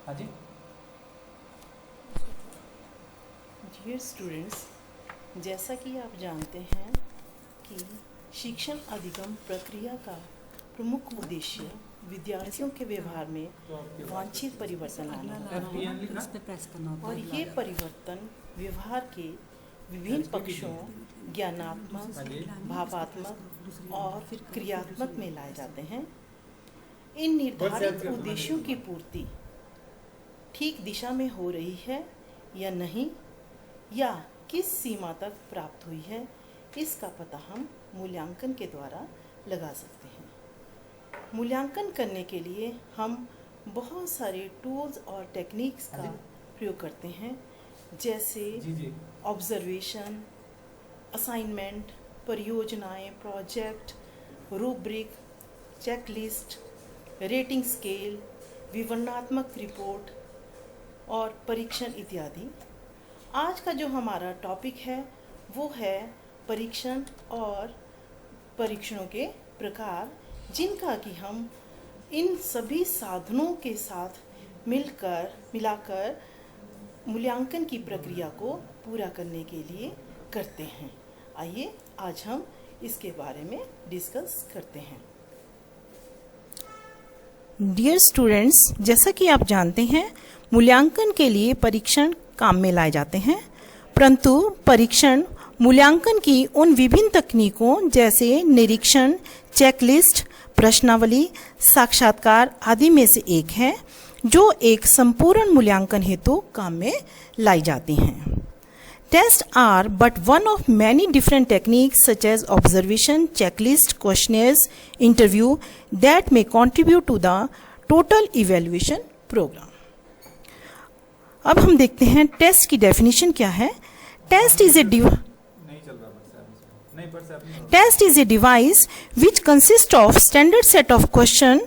हाँ जी। Dear students, जैसा कि आप जानते हैं कि शिक्षण अधिगम प्रक्रिया का प्रमुख उद्देश्य विद्यार्थियों के व्यवहार में वांछित परिवर्तन लाना है और ये परिवर्तन व्यवहार के विभिन्न पक्षों ज्ञानात्मक, भावात्मक और क्रियात्मक में लाए जाते हैं। इन निर्धारित उद्देश्यों की पूर्ति ठीक दिशा में हो रही है या नहीं, या किस सीमा तक प्राप्त हुई है, इसका पता हम मूल्यांकन के द्वारा लगा सकते हैं। मूल्यांकन करने के लिए हम बहुत सारे टूल्स और टेक्निक्स का प्रयोग करते हैं, जैसे ऑब्जर्वेशन, असाइनमेंट, परियोजनाएं, project, rubric, checklist, rating scale, विवरणात्मक रिपोर्ट और परीक्षण इत्यादि। आज का जो हमारा टॉपिक है वो है परीक्षण और परीक्षणों के प्रकार, जिनका कि हम इन सभी साधनों के साथ मिलाकर मूल्यांकन की प्रक्रिया को पूरा करने के लिए करते हैं। आइए आज हम इसके बारे में डिस्कस करते हैं। डियर स्टूडेंट्स, जैसा कि आप जानते हैं मूल्यांकन के लिए परीक्षण काम में लाए जाते हैं, परंतु परीक्षण मूल्यांकन की उन विभिन्न तकनीकों जैसे निरीक्षण, चेकलिस्ट, प्रश्नावली, साक्षात्कार आदि में से एक है जो एक संपूर्ण मूल्यांकन हेतु काम में लाई जाती हैं। Tests are but one of many different techniques such as observation, checklist, questionnaires, interview that may contribute to the total evaluation program. अब हम देखते हैं टेस्ट की डेफिनेशन क्या है। Test is a device which consists of standard set of question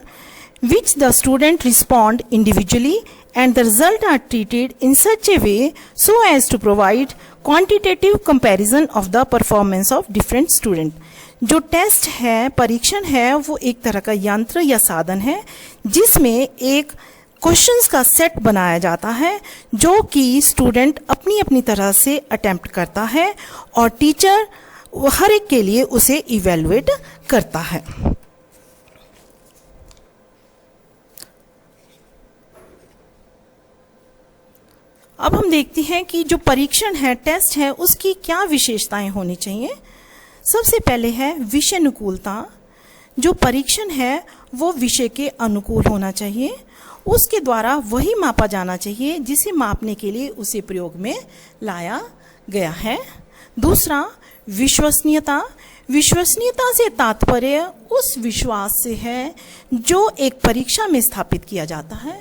which the student respond individually and the result are treated in such a way so as to provide quantitative comparison of the performance of different student। जो test है, परीक्षण है, वो एक तरह का यंत्र या साधन है जिसमें एक क्वेश्चंस का सेट बनाया जाता है जो कि स्टूडेंट अपनी अपनी तरह से अटेम्प्ट करता है और टीचर हर एक के लिए उसे इवेलुएट करता है। अब हम देखते हैं कि जो परीक्षण है, टेस्ट है, उसकी क्या विशेषताएं होनी चाहिए। सबसे पहले है विषय अनुकूलता। जो परीक्षण है वो विषय के अनुकूल होना चाहिए, उसके द्वारा वही मापा जाना चाहिए जिसे मापने के लिए उसे प्रयोग में लाया गया है। दूसरा विश्वसनीयता। विश्वसनीयता से तात्पर्य उस विश्वास से है जो एक परीक्षा में स्थापित किया जाता है।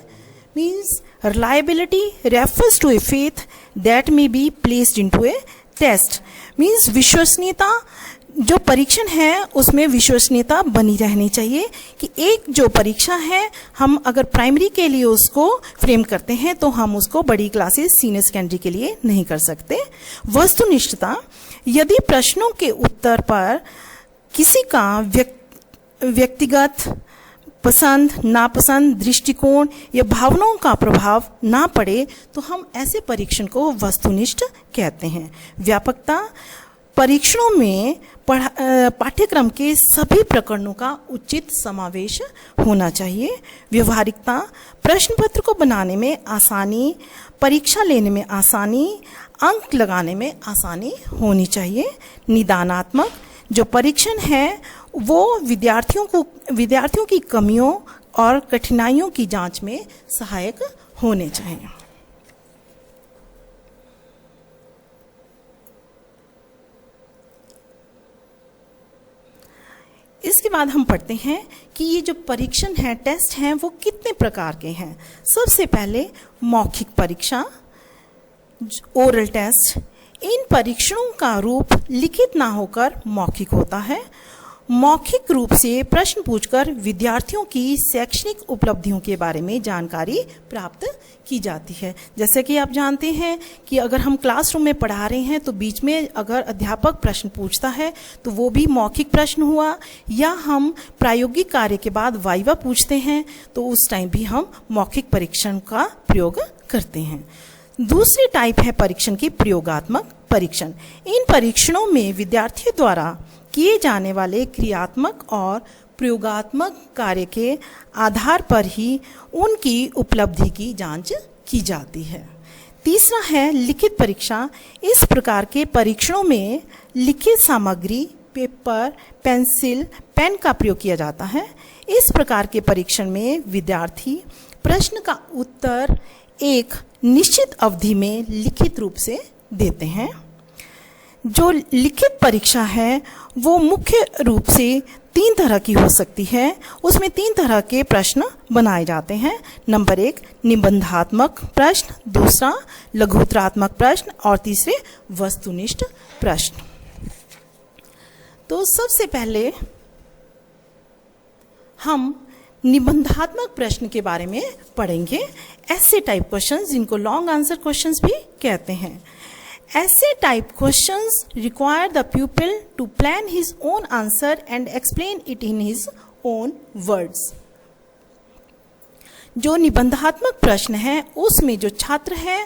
Means reliability refers to a faith that may be placed into a test। Means विश्वसनीयता, जो परीक्षण है उसमें विश्वसनीयता बनी रहनी चाहिए कि एक जो परीक्षा है, हम अगर प्राइमरी के लिए उसको फ्रेम करते हैं तो हम उसको बड़ी क्लासेस सीनियर सेकेंडरी के लिए नहीं कर सकते। वस्तुनिष्ठता, यदि प्रश्नों के उत्तर पर किसी का व्यक्तिगत पसंद, नापसंद, दृष्टिकोण या भावनाओं का प्रभाव ना पड़े तो हम ऐसे परीक्षण को वस्तुनिष्ठ कहते हैं। व्यापकता, परीक्षणों में पाठ्यक्रम के सभी प्रकरणों का उचित समावेश होना चाहिए। व्यवहारिकता, प्रश्न पत्र को बनाने में आसानी, परीक्षा लेने में आसानी, अंक लगाने में आसानी होनी चाहिए। निदानात्मक, जो परीक्षण है वो विद्यार्थियों की कमियों और कठिनाइयों की जांच में सहायक होने चाहिए। इसके बाद हम पढ़ते हैं कि ये जो परीक्षण है, टेस्ट हैं, वो कितने प्रकार के हैं। सबसे पहले मौखिक परीक्षा, ओरल टेस्ट। इन परीक्षणों का रूप लिखित ना होकर मौखिक होता है। मौखिक रूप से प्रश्न पूछकर विद्यार्थियों की शैक्षणिक उपलब्धियों के बारे में जानकारी प्राप्त की जाती है। जैसे कि आप जानते हैं कि अगर हम क्लासरूम में पढ़ा रहे हैं तो बीच में अगर अध्यापक प्रश्न पूछता है तो वो भी मौखिक प्रश्न हुआ, या हम प्रायोगिक कार्य के बाद वाइवा पूछते हैं तो उस टाइम भी हम मौखिक परीक्षण का प्रयोग करते हैं। दूसरी टाइप है परीक्षण की प्रयोगात्मक परीक्षण। इन परीक्षणों में विद्यार्थियों द्वारा किए जाने वाले क्रियात्मक और प्रयोगात्मक कार्य के आधार पर ही उनकी उपलब्धि की जांच की जाती है। तीसरा है लिखित परीक्षा। इस प्रकार के परीक्षणों में लिखित सामग्री, पेपर, पेंसिल, पेन का प्रयोग किया जाता है। इस प्रकार के परीक्षण में विद्यार्थी प्रश्न का उत्तर एक निश्चित अवधि में लिखित रूप से देते हैं। जो लिखित परीक्षा है वो मुख्य रूप से 3 तरह की हो सकती है। उसमें 3 तरह के प्रश्न बनाए जाते हैं। नंबर 1 निबंधात्मक प्रश्न, दूसरा लघुत्तरात्मक प्रश्न और तीसरे वस्तुनिष्ठ प्रश्न। तो सबसे पहले हम निबंधात्मक प्रश्न के बारे में पढ़ेंगे। ऐसे टाइप क्वेश्चंस जिनको लॉन्ग आंसर क्वेश्चंस भी कहते हैं। Essay type questions require the pupil to plan his own answer and explain it in his own words. जो निबंधात्मक प्रश्न है उसमें जो छात्र है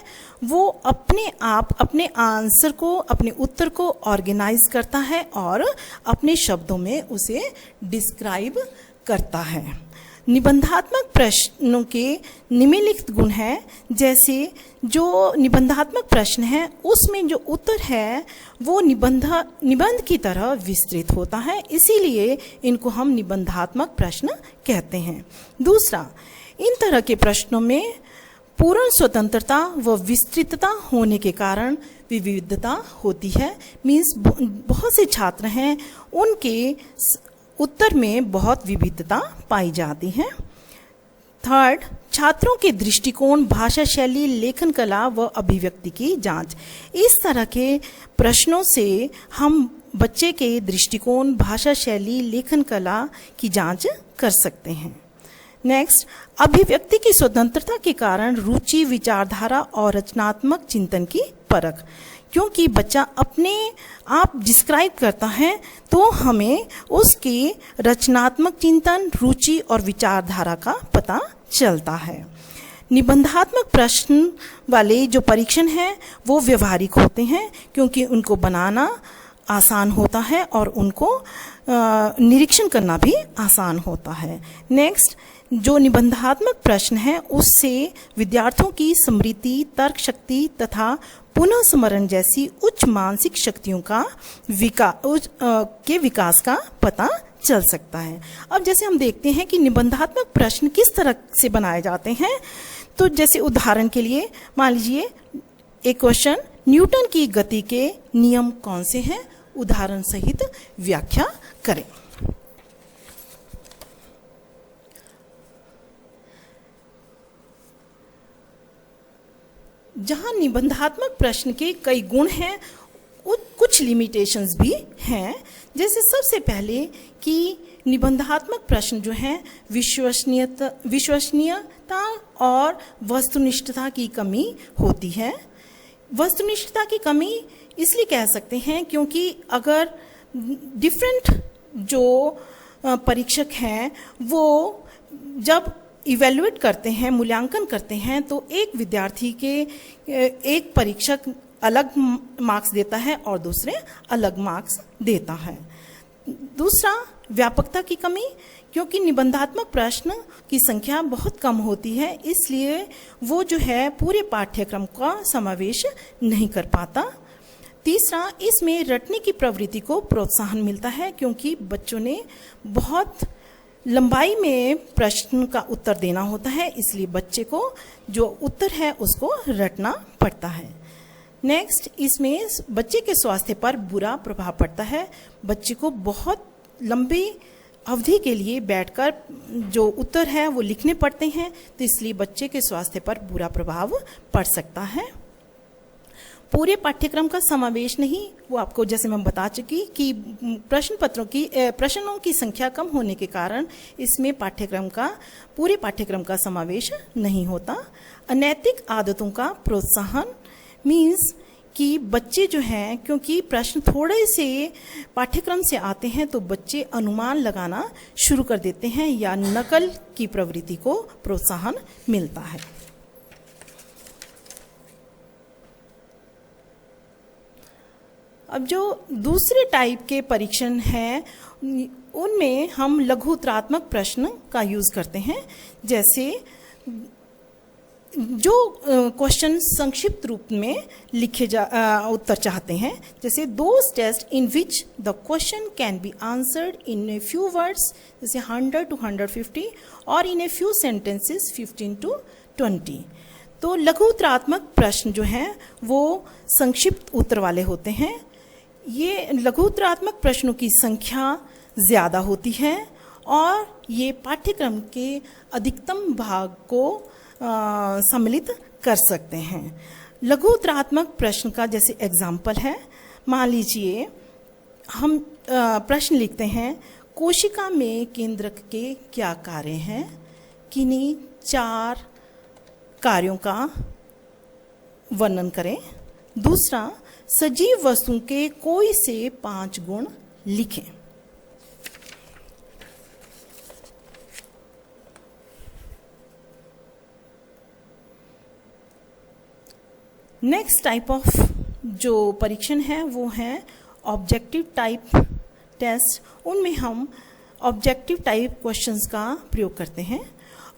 वो अपने आप अपने आंसर को, अपने उत्तर को ऑर्गेनाइज करता है और अपने शब्दों में उसे डिस्क्राइब करता है। निबंधात्मक प्रश्नों के निम्नलिखित गुण हैं। जैसे जो निबंधात्मक प्रश्न है उसमें जो उत्तर है वो निबंध की तरह विस्तृत होता है, इसीलिए इनको हम निबंधात्मक प्रश्न कहते हैं। दूसरा, इन तरह के प्रश्नों में पूर्ण स्वतंत्रता व विस्तृतता होने के कारण विविधता होती है। मीन्स बहुत से छात्र हैं उनके उत्तर में बहुत विविधता पाई जाती है। थर्ड, छात्रों के दृष्टिकोण, भाषा शैली, लेखन कला व अभिव्यक्ति की जांच। इस तरह के प्रश्नों से हम बच्चे के दृष्टिकोण, भाषा शैली, लेखन कला की जांच कर सकते हैं। नेक्स्ट, अभिव्यक्ति की स्वतंत्रता के कारण रुचि, विचारधारा और रचनात्मक चिंतन की परख। क्योंकि बच्चा अपने आप डिस्क्राइब करता है तो हमें उसकी रचनात्मक चिंतन, रुचि और विचारधारा का पता चलता है। निबंधात्मक प्रश्न वाले जो परीक्षण हैं वो व्यवहारिक होते हैं क्योंकि उनको बनाना आसान होता है और उनको निरीक्षण करना भी आसान होता है। नेक्स्ट, जो निबंधात्मक प्रश्न है उससे विद्यार्थियों की स्मृति, तर्क शक्ति तथा पुनः स्मरण जैसी उच्च मानसिक शक्तियों का विकास का पता चल सकता है। अब जैसे हम देखते हैं कि निबंधात्मक प्रश्न किस तरह से बनाए जाते हैं, तो जैसे उदाहरण के लिए मान लीजिए एक क्वेश्चन, न्यूटन की गति के नियम कौन से हैं? उदाहरण सहित व्याख्या करें। जहां निबंधात्मक प्रश्न के कई गुण हैं, कुछ लिमिटेशंस भी हैं। जैसे सबसे पहले कि निबंधात्मक प्रश्न जो हैं विश्वसनीयता और वस्तुनिष्ठता की कमी होती है। वस्तुनिष्ठता की कमी इसलिए कह सकते हैं क्योंकि अगर डिफरेंट जो परीक्षक हैं वो जब इवेल्युएट करते हैं, मूल्यांकन करते हैं, तो एक विद्यार्थी के एक परीक्षक अलग मार्क्स देता है और दूसरे अलग मार्क्स देता है। दूसरा, व्यापकता की कमी, क्योंकि निबंधात्मक प्रश्न की संख्या बहुत कम होती है, इसलिए वो जो है पूरे पाठ्यक्रम का समावेश नहीं कर पाता। तीसरा, इसमें रटने की प्रवृत्ति को प्रोत्साहन मिलता है क्योंकि बच्चों ने बहुत लंबाई में प्रश्न का उत्तर देना होता है, इसलिए बच्चे को जो उत्तर है उसको रटना पड़ता है। नेक्स्ट, इसमें बच्चे के स्वास्थ्य पर बुरा प्रभाव पड़ता है। बच्चे को बहुत लंबी अवधि के लिए बैठकर जो उत्तर है वो लिखने पड़ते हैं, तो इसलिए बच्चे के स्वास्थ्य पर बुरा प्रभाव पड़ सकता है। पूरे पाठ्यक्रम का समावेश नहीं, वो आपको जैसे मैं बता चुकी कि प्रश्नों की संख्या कम होने के कारण इसमें पूरे पाठ्यक्रम का समावेश नहीं होता। अनैतिक आदतों का प्रोत्साहन मीन्स कि बच्चे जो हैं, क्योंकि प्रश्न थोड़े से पाठ्यक्रम से आते हैं तो बच्चे अनुमान लगाना शुरू कर देते हैं या नकल की प्रवृत्ति को प्रोत्साहन मिलता है। अब जो दूसरे टाइप के परीक्षण हैं उनमें हम लघुत्तरात्मक प्रश्न का यूज करते हैं। जैसे जो क्वेश्चन संक्षिप्त रूप में उत्तर चाहते हैं, जैसे those test in which the question can be answered in a few words, जैसे 100 to 150 और in a few sentences 15 to 20। तो लघुत्तरात्मक प्रश्न जो हैं वो संक्षिप्त उत्तर वाले होते हैं। ये लघुत्तरात्मक प्रश्नों की संख्या ज़्यादा होती है और ये पाठ्यक्रम के अधिकतम भाग को सम्मिलित कर सकते हैं। लघुत्तरात्मक प्रश्न का जैसे एग्जाम्पल है, मान लीजिए हम प्रश्न लिखते हैं, कोशिका में केंद्रक के क्या कार्य हैं, किन्हीं 4 कार्यों का वर्णन करें। दूसरा, सजीव वस्तु के कोई से 5 गुण लिखें। नेक्स्ट टाइप ऑफ जो परीक्षण है वो है ऑब्जेक्टिव टाइप टेस्ट। उनमें हम ऑब्जेक्टिव टाइप क्वेश्चंस का प्रयोग करते हैं।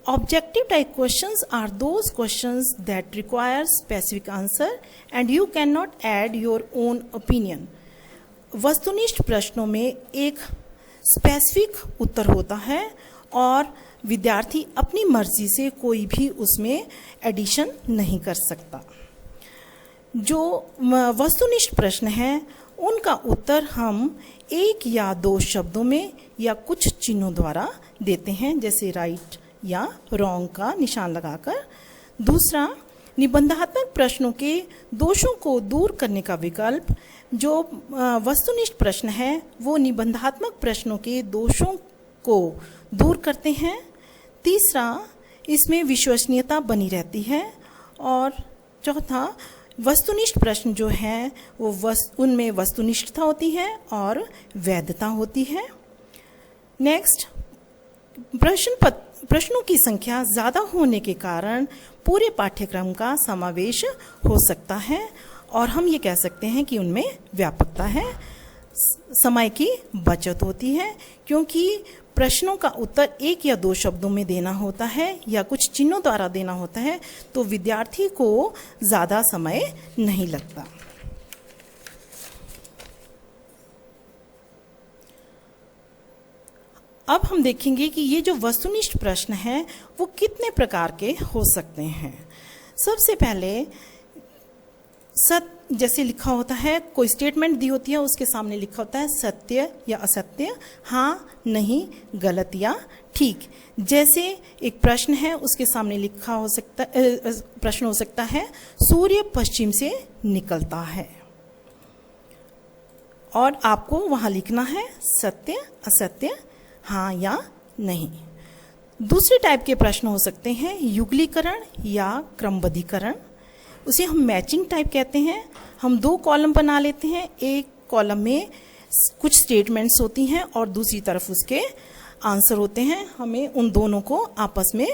Objective type questions are those questions that require specific answer and you can not add your own opinion. वस्तुनिष्ठ प्रश्नों में एक स्पेसिफिक उत्तर होता है और विद्यार्थी अपनी मर्जी से कोई भी उसमें एडिशन नहीं कर सकता। जो वस्तुनिष्ठ प्रश्न हैं उनका उत्तर हम 1 या 2 शब्दों में या कुछ चिन्हों द्वारा देते हैं, जैसे राइट या रॉन्ग का निशान लगाकर। दूसरा, निबंधात्मक प्रश्नों के दोषों को दूर करने का विकल्प। जो वस्तुनिष्ठ प्रश्न है वो निबंधात्मक प्रश्नों के दोषों को दूर करते हैं। तीसरा, इसमें विश्वसनीयता बनी रहती है। और चौथा, वस्तुनिष्ठ प्रश्न जो हैं वो उनमें वस्तुनिष्ठता होती है और वैधता होती है। नेक्स्ट, प्रश्नों की संख्या ज़्यादा होने के कारण पूरे पाठ्यक्रम का समावेश हो सकता है और हम ये कह सकते हैं कि उनमें व्यापकता है। समय की बचत होती है क्योंकि प्रश्नों का उत्तर 1 या 2 शब्दों में देना होता है या कुछ चिन्हों द्वारा देना होता है, तो विद्यार्थी को ज़्यादा समय नहीं लगता। अब हम देखेंगे कि ये जो वस्तुनिष्ठ प्रश्न हैं वो कितने प्रकार के हो सकते हैं। सबसे पहले जैसे लिखा होता है, कोई स्टेटमेंट दी होती है, उसके सामने लिखा होता है सत्य या असत्य, हाँ, नहीं, गलत या ठीक। जैसे एक प्रश्न है उसके सामने लिखा हो सकता प्रश्न हो सकता है, सूर्य पश्चिम से निकलता है और आपको वहां लिखना है सत्य, असत्य, हाँ या नहीं। दूसरे टाइप के प्रश्न हो सकते हैं युगलीकरण या क्रमबद्धीकरण, उसे हम मैचिंग टाइप कहते हैं। हम 2 कॉलम बना लेते हैं, एक कॉलम में कुछ स्टेटमेंट्स होती हैं और दूसरी तरफ उसके आंसर होते हैं। हमें उन दोनों को आपस में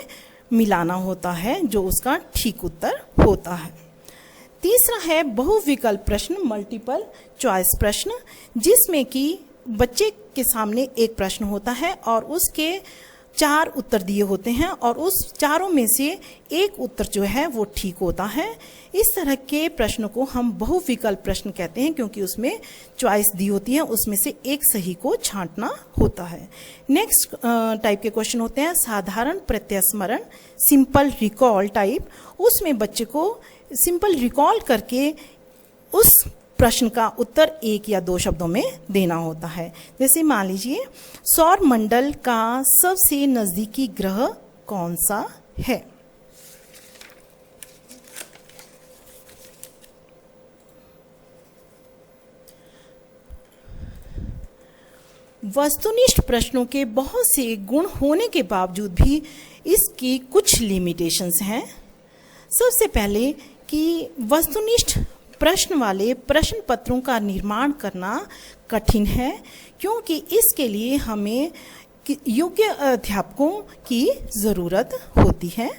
मिलाना होता है जो उसका ठीक उत्तर होता है। तीसरा है बहुविकल्प प्रश्न, मल्टीपल चॉइस प्रश्न, जिसमें कि बच्चे के सामने एक प्रश्न होता है और उसके 4 उत्तर दिए होते हैं और उस चारों में से एक उत्तर जो है वो ठीक होता है। इस तरह के प्रश्न को हम बहुविकल्प प्रश्न कहते हैं क्योंकि उसमें चॉइस दी होती है, उसमें से एक सही को छांटना होता है। नेक्स्ट टाइप के क्वेश्चन होते हैं साधारण प्रत्यस्मरण, सिंपल रिकॉल टाइप। उसमें बच्चे को सिंपल रिकॉल करके उस प्रश्न का उत्तर 1 या 2 शब्दों में देना होता है। जैसे मान लीजिए सौर मंडल का सबसे नजदीकी ग्रह कौन सा है। वस्तुनिष्ठ प्रश्नों के बहुत से गुण होने के बावजूद भी इसकी कुछ लिमिटेशंस हैं। सबसे पहले कि वस्तुनिष्ठ प्रश्न वाले प्रश्न पत्रों का निर्माण करना कठिन है, क्योंकि इसके लिए हमें योग्य अध्यापकों की ज़रूरत होती है।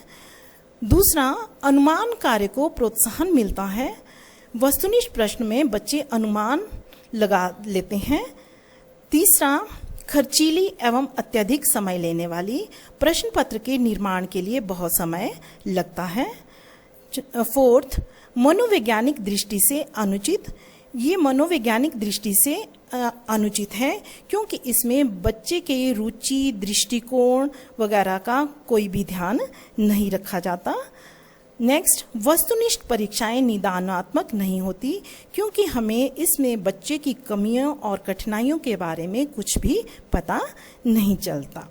दूसरा, अनुमान कार्य को प्रोत्साहन मिलता है। वस्तुनिष्ठ प्रश्न में बच्चे अनुमान लगा लेते हैं। तीसरा, खर्चीली एवं अत्यधिक समय लेने वाली प्रश्न पत्र के निर्माण के लिए बहुत समय लगता है। फोर्थ, मनोवैज्ञानिक दृष्टि से अनुचित। ये मनोवैज्ञानिक दृष्टि से अनुचित है, क्योंकि इसमें बच्चे के रुचि, दृष्टिकोण वगैरह का कोई भी ध्यान नहीं रखा जाता। नेक्स्ट, वस्तुनिष्ठ परीक्षाएं निदानात्मक नहीं होती, क्योंकि हमें इसमें बच्चे की कमियों और कठिनाइयों के बारे में कुछ भी पता नहीं चलता।